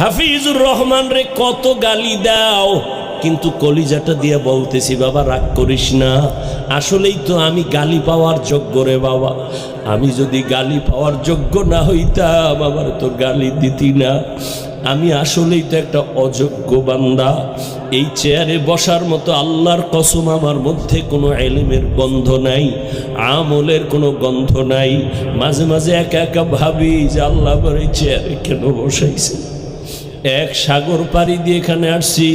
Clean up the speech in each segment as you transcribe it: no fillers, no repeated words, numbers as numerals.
হাফিজুর রহমান রে কত গালি দাও, কিন্তু কলিজাটা দিয়ে বলতেছি বাবা রাগ করিস না, আসলেই তো আমি গালি পাওয়ার যোগ্য রে বাবা। আমি যদি গালি পাওয়ার যোগ্য না হইতাম আমার তো গালি দিতি না। আমি আসলেই তো একটা অযোগ্য বান্দা। এই চেয়ারে বসার মতো আল্লাহর কসম আমার মধ্যে কোনো ইলমের গন্ধ নাই, আমলের কোনো গন্ধ নাই। মাঝে মাঝে একা একা ভাবি যে আল্লাহ আমার এই চেয়ারে কেন বসাইছে। এক সাগর পাড়ি দিয়ে এখানে আসছি,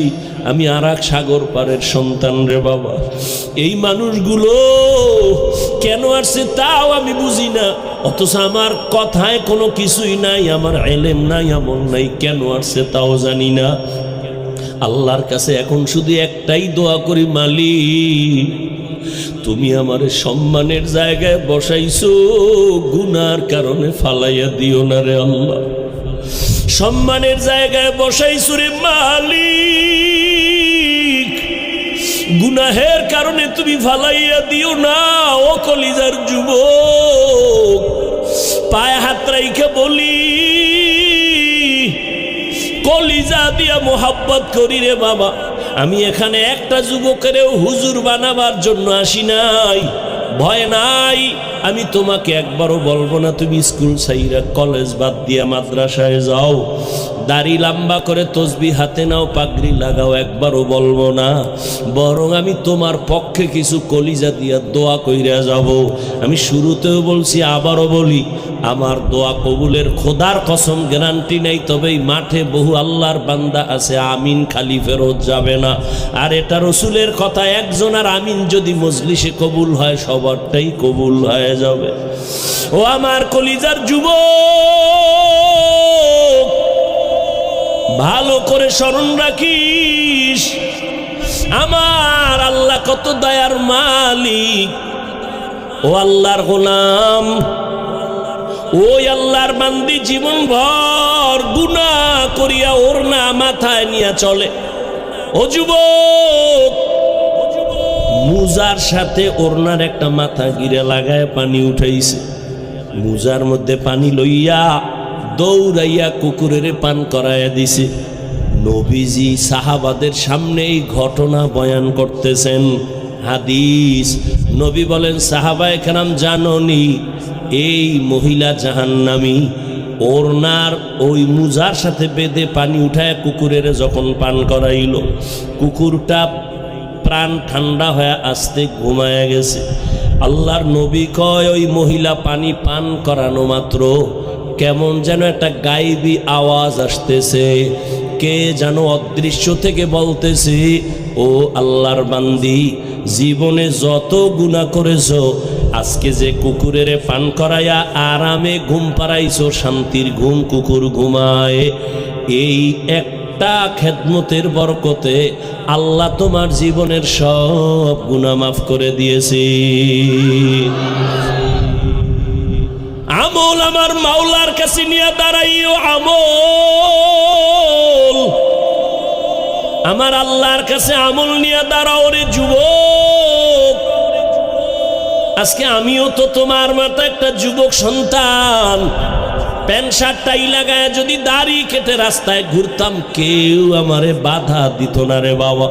আমি আর এক সাগর পাড়ের সন্তান রে বাবা। এই মানুষগুলো কেন আসছে তাও আমি বুঝি না, অথচ আমার কথায় কোনো কিছুই নাই, আমার ইলম নাই, আমল নাই, কেন আসছে তাও জানি না। আল্লাহর কাছে এখন শুধু একটাই দোয়া করি, মালিক তুমি আমার সম্মানের জায়গায় বসাইছো, গুনার কারণে ফালাইয়া দিও না রে আল্লাহ। সম্মানের জায়গায় বসাইছো রে মালিক, গুনাহের কারণে তুমি ফালাইয়া দিও না। ও কলিজার যুবক, পায়ে হাত রাইখা বলি, কলিজা দিয়া মোহাব্বত করি রে বাবা। আমি এখানে একটা যুবকেরও হুজুর বানাবার জন্য আসি নাই, ভয় নাই। আমি তোমাকে একবারও বলবো না তুমি স্কুল ছাইরা কলেজ বাদ দিয়া মাদ্রাসায় যাও, দাড়ি লম্বা করে তসবিহ হাতে নাও, পাগড়ি লাগাও, একবারও বলবো না। বরং আমি তোমার পক্ষে কিছু কলিজা দিয়া দোয়া কইরা যাব। আমি শুরুতেও বলছি, আবারও বলি, আমার দোয়া কবুলের খোদার কসম গ্যারান্টি নেই, তবে এই মাঠে বহু আল্লাহর বান্দা আছে আমিন খালি ফেরত যাবে না। আর এটা রসুলের কথা, একজন আর আমিন যদি মজলিসে কবুল হয় সবারটাই কবুল হয়ে যাবে। ও আমার কলিজার যুবক, ভালো করে স্মরণ রাখিস, আমার আল্লাহ কত দয়ার মালিক। ও আল্লাহর গোলাম, ওই আল্লাহর বান্দি জীবন ভর গুনাহ করিয়া ওড়না মাথায় নিয়ে চলে। ও যুবক, মুজার সাথে ওড়নার একটা মাথা গিরে লাগায় পানি উঠাইছে, মুজার মধ্যে পানি লইয়া দৌড়াইয়া কুকুরের পান করাইয়া দিছে। নবীজি সাহাবাদের সামনে এই ঘটনা বয়ান করতেছেন। হাদিস, নবী বলেন, সাহাবায়ে কেরাম জানোনি এই মহিলা জাহান্নামী, ওড়নার ওই মুজার সাথে বেঁধে পানি উঠায় কুকুরের যখন পান করাইল, কুকুরটা প্রাণ ঠান্ডা হয়ে আস্তে ঘুমায়া গেছে। আল্লাহর নবী কয়, ওই মহিলা পানি পান করানো মাত্র কেমন যেন একটা গায়েবী আওয়াজ আসতেছে, কে যেন অদৃশ্য থেকে বলতেছে, ও আল্লাহর বান্দি, জীবনে যত গুনাহ করেছো, আজকে যে কুকুরের পান করাইয়া আরামে ঘুম পাড়াইছো, শান্তির ঘুম কুকুর ঘুমায়, এই একটা খেদমতের বরকতে আল্লাহ তোমার জীবনের সব গুনাহ মাফ করে দিয়েছে। আমল আমার মাওলার কাছে নিয়ে দাঁড়াইও, আমল আমার আল্লাহর কাছে আমল নিয়ে দাঁড়াও রে যুবক। আজকে আমিও তো তোমার মতো একটা যুবক সন্তান, প্যান্ট শার্ট টাই লাগায় যদি দাড়ি কেটে রাস্তায় ঘুরতাম, কেউ আমারে বাধা দিত না রে বাবা।